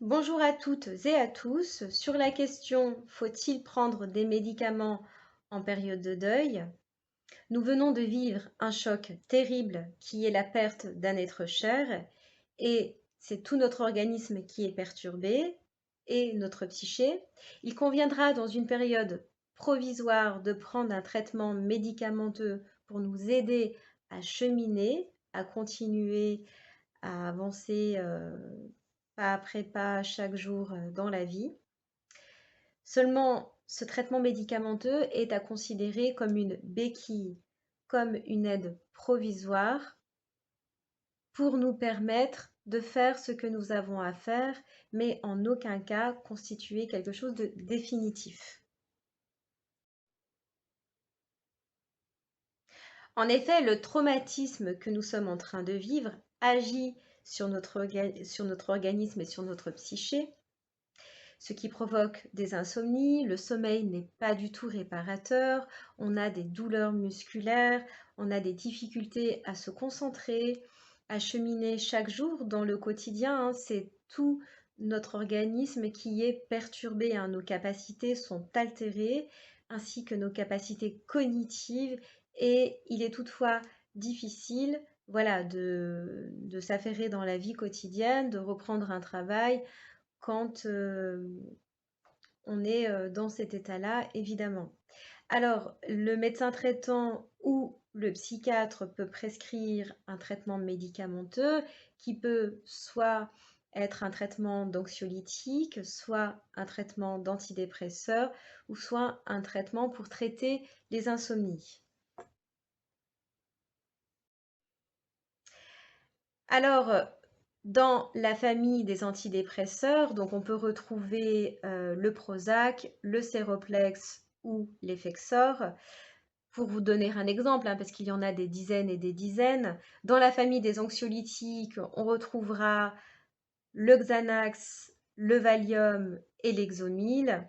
Bonjour à toutes et à tous. Sur la question faut-il prendre des médicaments en période de deuil? Nous venons de vivre un choc terrible qui est la perte d'un être cher et c'est tout notre organisme qui est perturbé et notre psyché. Il conviendra dans une période provisoire de prendre un traitement médicamenteux pour nous aider à cheminer, à continuer à avancer pas après pas chaque jour dans la vie. Seulement, ce traitement médicamenteux est à considérer comme une béquille, comme une aide provisoire pour nous permettre de faire ce que nous avons à faire, mais en aucun cas constituer quelque chose de définitif. En effet, le traumatisme que nous sommes en train de vivre agit sur notre organisme et sur notre psyché, ce qui provoque des insomnies. Le sommeil n'est pas du tout réparateur, on a des douleurs musculaires, on a des difficultés à se concentrer, à cheminer chaque jour dans le quotidien. C'est tout notre organisme qui est perturbé, nos capacités sont altérées, ainsi que nos capacités cognitives, et il est toutefois difficile de s'affairer dans la vie quotidienne, de reprendre un travail quand on est dans cet état-là, évidemment. Alors, le médecin traitant ou le psychiatre peut prescrire un traitement médicamenteux qui peut soit être un traitement d'anxiolytique, soit un traitement d'antidépresseur, ou soit un traitement pour traiter les insomnies. Alors, dans la famille des antidépresseurs, donc on peut retrouver le Prozac, le Séroplex ou l'Effexor. Pour vous donner un exemple, parce qu'il y en a des dizaines et des dizaines, dans la famille des anxiolytiques, on retrouvera le Xanax, le Valium et l'Exomil.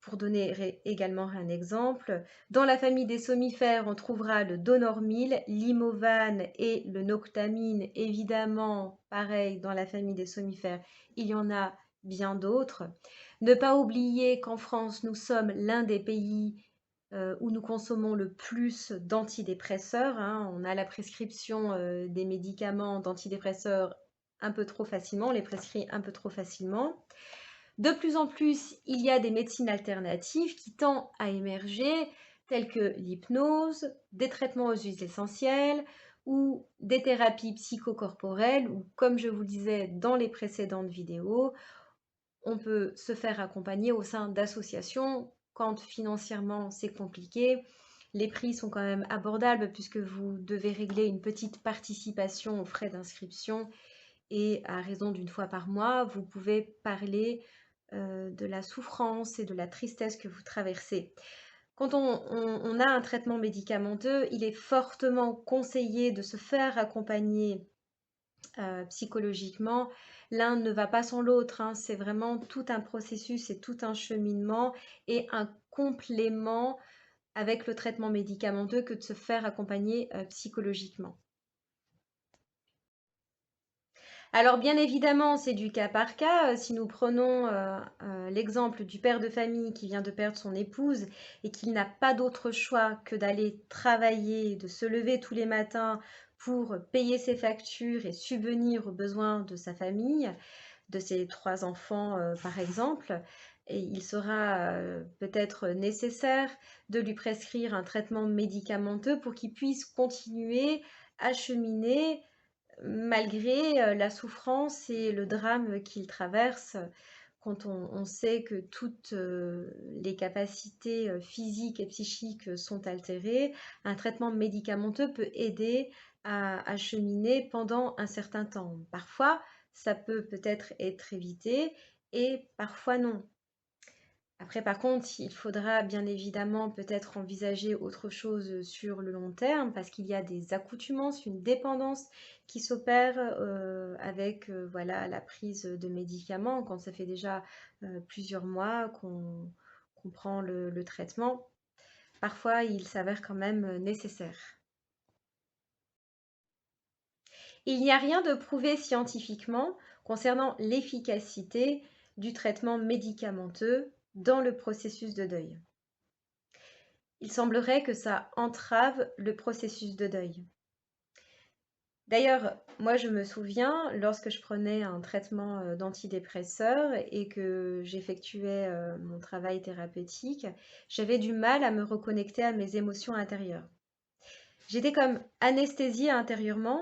Pour donner également un exemple, dans la famille des somnifères, on trouvera le Donormil, l'Imovan et le Noctamine. Évidemment, pareil, dans la famille des somnifères, il y en a bien d'autres. Ne pas oublier qu'en France, nous sommes l'un des pays où nous consommons le plus d'antidépresseurs. On a la prescription des médicaments d'antidépresseurs un peu trop facilement, on les prescrit un peu trop facilement. De plus en plus, il y a des médecines alternatives qui tendent à émerger, telles que l'hypnose, des traitements aux huiles essentielles ou des thérapies psychocorporelles, ou comme je vous le disais dans les précédentes vidéos, on peut se faire accompagner au sein d'associations quand financièrement c'est compliqué. Les prix sont quand même abordables puisque vous devez régler une petite participation aux frais d'inscription et à raison d'une fois par mois, vous pouvez parler de la souffrance et de la tristesse que vous traversez. Quand on a un traitement médicamenteux, il est fortement conseillé de se faire accompagner psychologiquement. L'un ne va pas sans l'autre, c'est vraiment tout un processus et tout un cheminement et un complément avec le traitement médicamenteux que de se faire accompagner psychologiquement. Alors bien évidemment, c'est du cas par cas. Si nous prenons l'exemple du père de famille qui vient de perdre son épouse et qui n'a pas d'autre choix que d'aller travailler, de se lever tous les matins pour payer ses factures et subvenir aux besoins de sa famille, de ses 3 enfants par exemple, et il sera peut-être nécessaire de lui prescrire un traitement médicamenteux pour qu'il puisse continuer à cheminer malgré la souffrance et le drame qu'il traverse, quand on sait que toutes les capacités physiques et psychiques sont altérées, un traitement médicamenteux peut aider à cheminer pendant un certain temps. Parfois, ça peut peut-être être évité et parfois non. Après, par contre, il faudra bien évidemment peut-être envisager autre chose sur le long terme parce qu'il y a des accoutumances, une dépendance qui s'opère avec voilà, la prise de médicaments quand ça fait déjà plusieurs mois qu'on prend le traitement. Parfois, il s'avère quand même nécessaire. Il n'y a rien de prouvé scientifiquement concernant l'efficacité du traitement médicamenteux dans le processus de deuil. Il semblerait que ça entrave le processus de deuil. D'ailleurs, moi je me souviens, lorsque je prenais un traitement d'antidépresseurs et que j'effectuais mon travail thérapeutique, j'avais du mal à me reconnecter à mes émotions intérieures. J'étais comme anesthésiée intérieurement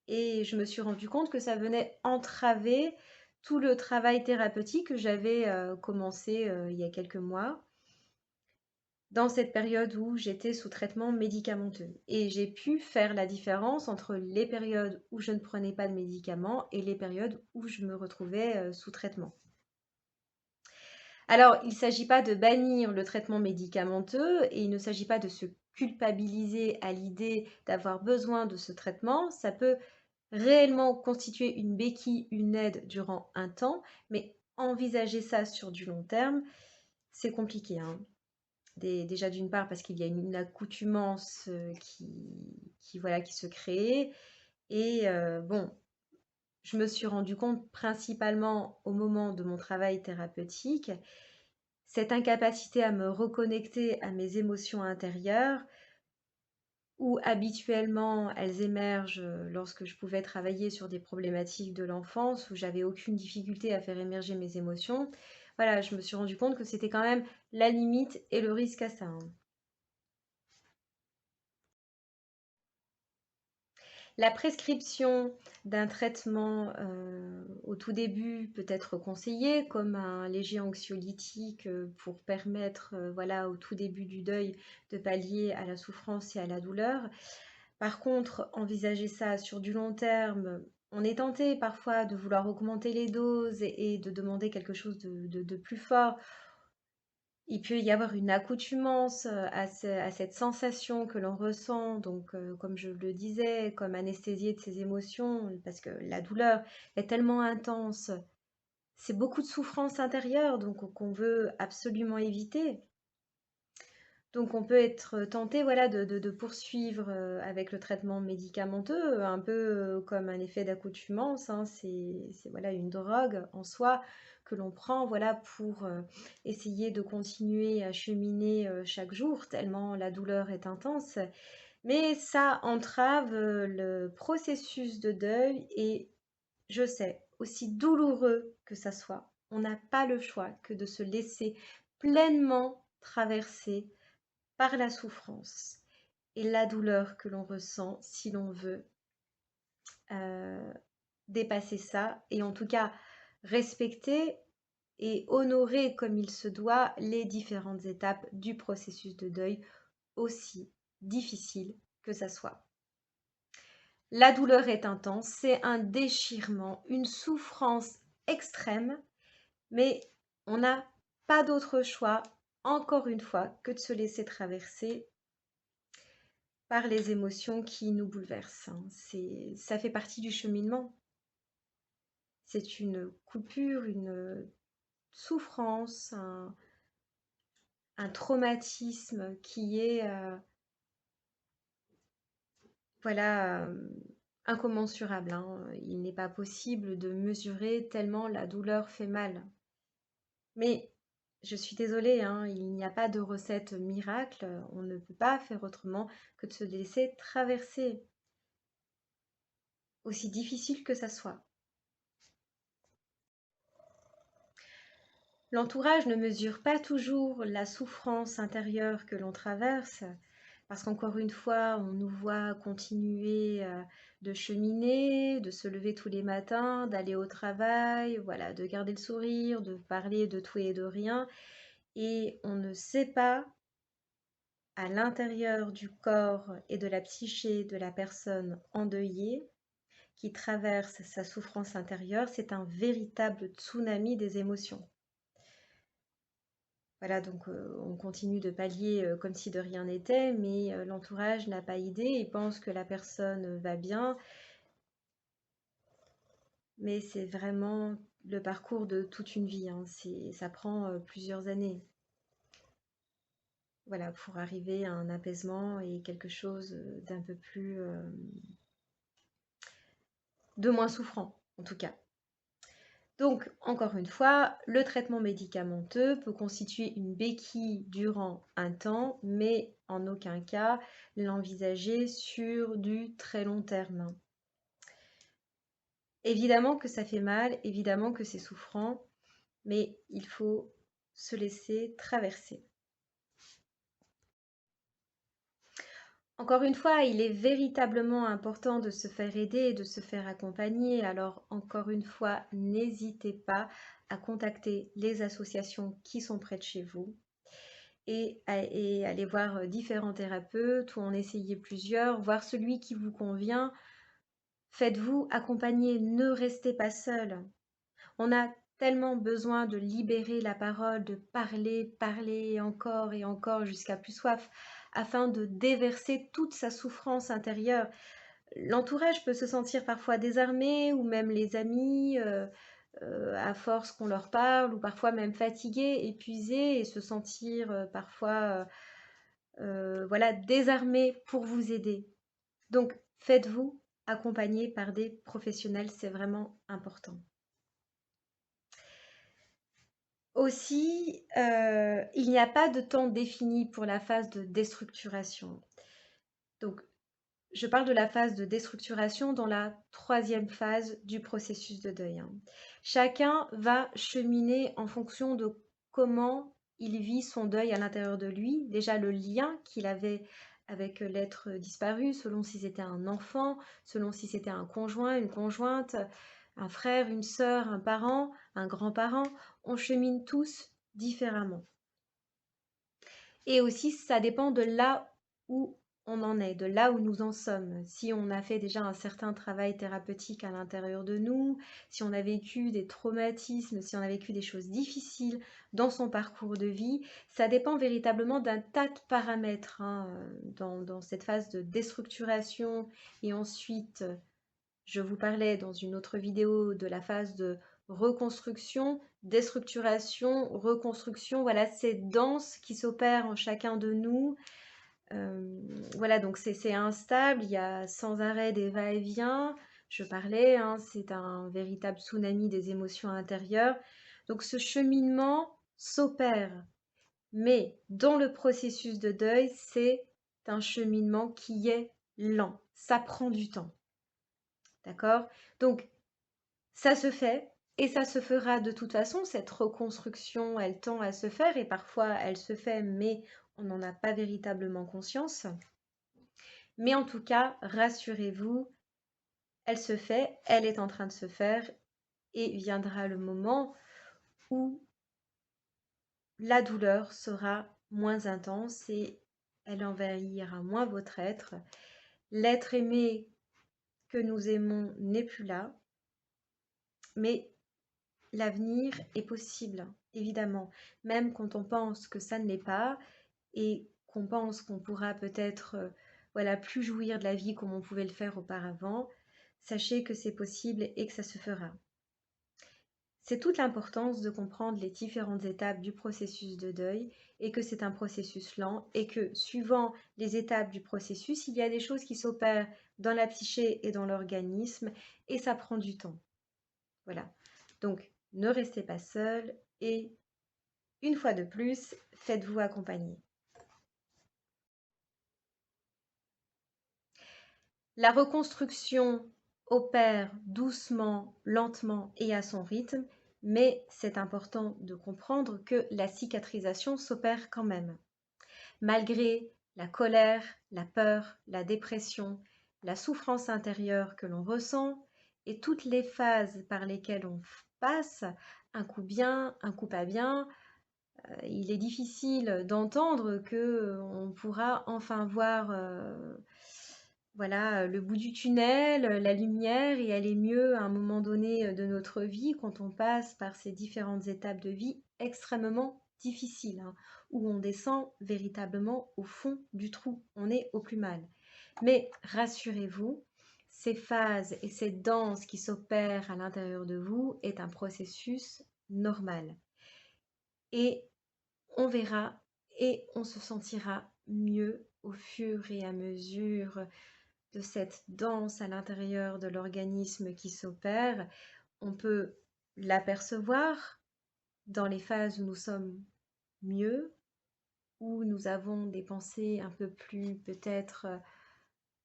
et je me suis rendu compte que ça venait entraver tout le travail thérapeutique que j'avais commencé il y a quelques mois, dans cette période où j'étais sous traitement médicamenteux. Et j'ai pu faire la différence entre les périodes où je ne prenais pas de médicaments et les périodes où je me retrouvais sous traitement. Alors, il ne s'agit pas de bannir le traitement médicamenteux et il ne s'agit pas de se culpabiliser à l'idée d'avoir besoin de ce traitement. Ça peut réellement constituer une béquille, une aide durant un temps, mais envisager ça sur du long terme, c'est compliqué, hein. Déjà d'une part parce qu'il y a une accoutumance voilà, qui se crée. Et bon, je me suis rendu compte principalement au moment de mon travail thérapeutique, cette incapacité à me reconnecter à mes émotions intérieures, où habituellement elles émergent lorsque je pouvais travailler sur des problématiques de l'enfance, où j'avais aucune difficulté à faire émerger mes émotions. Voilà, je me suis rendu compte que c'était quand même la limite et le risque à ça, hein. La prescription d'un traitement au tout début peut être conseillée, comme un léger anxiolytique pour permettre, voilà, au tout début du deuil, de pallier à la souffrance et à la douleur. Par contre, envisager ça sur du long terme, on est tenté parfois de vouloir augmenter les doses et de demander quelque chose de plus fort. Il peut y avoir une accoutumance à cette sensation que l'on ressent, donc comme je le disais, comme anesthésiée de ses émotions, parce que la douleur est tellement intense, c'est beaucoup de souffrance intérieure, donc qu'on veut absolument éviter. Donc on peut être tenté, voilà, de poursuivre avec le traitement médicamenteux, un peu comme un effet d'accoutumance, hein. C'est, voilà, une drogue en soi que l'on prend, voilà, pour essayer de continuer à cheminer chaque jour, tellement la douleur est intense. Mais ça entrave le processus de deuil et je sais, aussi douloureux que ça soit, on n'a pas le choix que de se laisser pleinement traverser par la souffrance et la douleur que l'on ressent si l'on veut euh, dépasser ça et en tout cas respecter et honorer comme il se doit les différentes étapes du processus de deuil, aussi difficile que ça soit. La douleur est intense, c'est un déchirement, une souffrance extrême, mais on n'a pas d'autre choix, encore une fois, que de se laisser traverser par les émotions qui nous bouleversent, hein. Ça fait partie du cheminement. C'est une coupure, une souffrance, un traumatisme qui est voilà, incommensurable, hein. Il n'est pas possible de mesurer tellement la douleur fait mal. Mais je suis désolée, hein, il n'y a pas de recette miracle. On ne peut pas faire autrement que de se laisser traverser, aussi difficile que ça soit. L'entourage ne mesure pas toujours la souffrance intérieure que l'on traverse, parce qu'encore une fois, on nous voit continuer de cheminer, de se lever tous les matins, d'aller au travail, voilà, de garder le sourire, de parler de tout et de rien, et on ne sait pas à l'intérieur du corps et de la psyché de la personne endeuillée qui traverse sa souffrance intérieure, c'est un véritable tsunami des émotions. Voilà, donc on continue de pallier comme si de rien n'était, mais l'entourage n'a pas idée et pense que la personne va bien, mais c'est vraiment le parcours de toute une vie, hein. Ça prend plusieurs années, voilà, pour arriver à un apaisement et quelque chose d'un peu plus de moins souffrant, en tout cas. Donc, encore une fois, le traitement médicamenteux peut constituer une béquille durant un temps, mais en aucun cas l'envisager sur du très long terme. Évidemment que ça fait mal, évidemment que c'est souffrant, mais il faut se laisser traverser. Encore une fois, il est véritablement important de se faire aider et de se faire accompagner. Alors, encore une fois, n'hésitez pas à contacter les associations qui sont près de chez vous et aller voir différents thérapeutes ou en essayer plusieurs, voir celui qui vous convient. Faites-vous accompagner, ne restez pas seul. On a tellement besoin de libérer la parole, de parler, parler encore et encore jusqu'à plus soif, afin de déverser toute sa souffrance intérieure. L'entourage peut se sentir parfois désarmé, ou même les amis, à force qu'on leur parle, ou parfois même fatigués, épuisés, et se sentir parfois voilà, désarmés pour vous aider. Donc, faites-vous accompagner par des professionnels, c'est vraiment important. Aussi, il n'y a pas de temps défini pour la phase de déstructuration. Donc, je parle de la phase de déstructuration dans la 3e phase du processus de deuil. Chacun va cheminer en fonction de comment il vit son deuil à l'intérieur de lui. Déjà, le lien qu'il avait avec l'être disparu, selon si c'était un enfant, selon si c'était un conjoint, une conjointe, un frère, une sœur, un parent, un grand-parent. On chemine tous différemment. Et aussi, ça dépend de là où on en est, de là où nous en sommes. Si on a fait déjà un certain travail thérapeutique à l'intérieur de nous, si on a vécu des traumatismes, si on a vécu des choses difficiles dans son parcours de vie, ça dépend véritablement d'un tas de paramètres dans cette phase de déstructuration. Et ensuite, je vous parlais dans une autre vidéo de la phase de reconstruction, déstructuration, reconstruction. Voilà, ces danses qui s'opèrent en chacun de nous. Voilà, donc c'est instable, il y a sans arrêt des va-et-vient. Je parlais, c'est un véritable tsunami des émotions intérieures. Donc ce cheminement s'opère, mais dans le processus de deuil, c'est un cheminement qui est lent. Ça prend du temps. D'accord? Donc, ça se fait et ça se fera de toute façon. Cette reconstruction, elle tend à se faire et parfois elle se fait, mais on n'en a pas véritablement conscience. Mais en tout cas, rassurez-vous, elle se fait, elle est en train de se faire et viendra le moment où la douleur sera moins intense et elle envahira moins votre être. L'être aimé que nous aimons n'est plus là, mais l'avenir est possible, évidemment, même quand on pense que ça ne l'est pas et qu'on pense qu'on pourra peut-être voilà, plus jouir de la vie comme on pouvait le faire auparavant. Sachez que c'est possible et que ça se fera. C'est toute l'importance de comprendre les différentes étapes du processus de deuil et que c'est un processus lent et que suivant les étapes du processus, il y a des choses qui s'opèrent dans la psyché et dans l'organisme et ça prend du temps. Voilà. Donc, ne restez pas seul et une fois de plus, faites-vous accompagner. La reconstruction opère doucement, lentement et à son rythme, mais c'est important de comprendre que la cicatrisation s'opère quand même. Malgré la colère, la peur, la dépression, la souffrance intérieure que l'on ressent et toutes les phases par lesquelles on passe, un coup bien, un coup pas bien, il est difficile d'entendre que on pourra enfin voir voilà, le bout du tunnel, la lumière et aller mieux à un moment donné de notre vie quand on passe par ces différentes étapes de vie extrêmement difficiles, où on descend véritablement au fond du trou, on est au plus mal. Mais rassurez-vous, ces phases et ces danses qui s'opèrent à l'intérieur de vous est un processus normal. Et on verra et on se sentira mieux au fur et à mesure de cette danse à l'intérieur de l'organisme qui s'opère, on peut l'apercevoir dans les phases où nous sommes mieux, où nous avons des pensées un peu plus peut-être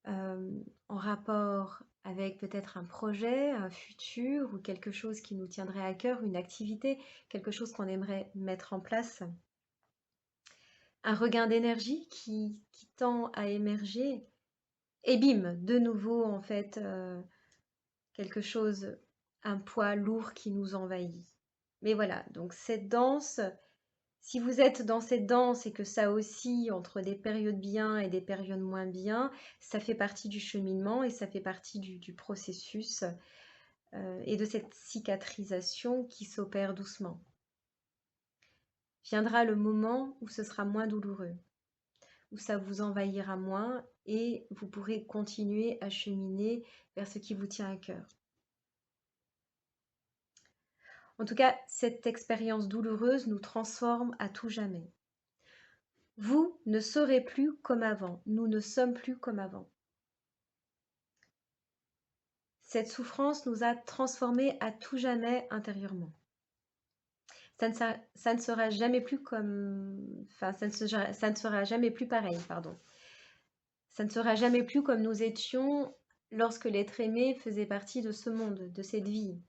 en rapport avec peut-être un projet, un futur ou quelque chose qui nous tiendrait à cœur, une activité, quelque chose qu'on aimerait mettre en place. Un regain d'énergie qui tend à émerger et bim, de nouveau en fait quelque chose, un poids lourd qui nous envahit. Mais voilà, donc cette danse, si vous êtes dans cette danse et que ça oscille entre des périodes bien et des périodes moins bien, ça fait partie du cheminement et ça fait partie du processus et de cette cicatrisation qui s'opère doucement. Viendra le moment où ce sera moins douloureux, où ça vous envahira moins et vous pourrez continuer à cheminer vers ce qui vous tient à cœur. En tout cas, cette expérience douloureuse nous transforme à tout jamais. Vous ne serez plus comme avant, nous ne sommes plus comme avant. Cette souffrance nous a transformés à tout jamais intérieurement. Ça ne sera jamais plus comme... Enfin, ça ne sera jamais plus pareil, pardon. Ça ne sera jamais plus comme nous étions lorsque l'être aimé faisait partie de ce monde, de cette vie.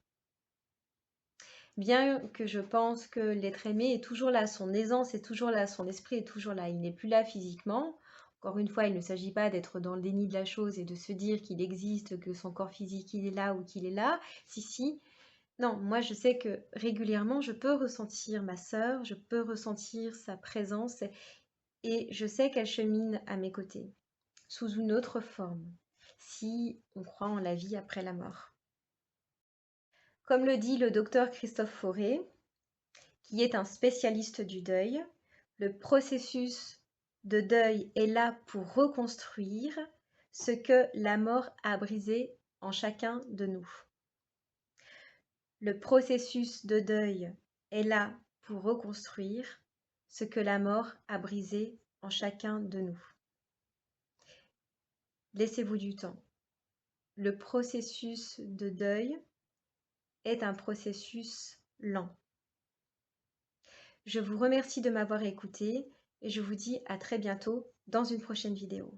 Bien que je pense que l'être aimé est toujours là, son aisance est toujours là, son esprit est toujours là. Il n'est plus là physiquement. Encore une fois, il ne s'agit pas d'être dans le déni de la chose et de se dire qu'il existe, que son corps physique il est là ou qu'il est là. Si, non, moi je sais que régulièrement je peux ressentir ma sœur, je peux ressentir sa présence et je sais qu'elle chemine à mes côtés, sous une autre forme, si on croit en la vie après la mort. Comme le dit le docteur Christophe Fauré, qui est un spécialiste du deuil, le processus de deuil est là pour reconstruire ce que la mort a brisé en chacun de nous. Le processus de deuil est là pour reconstruire ce que la mort a brisé en chacun de nous. Laissez-vous du temps. Le processus de deuil est un processus lent. Je vous remercie de m'avoir écouté et je vous dis à très bientôt dans une prochaine vidéo.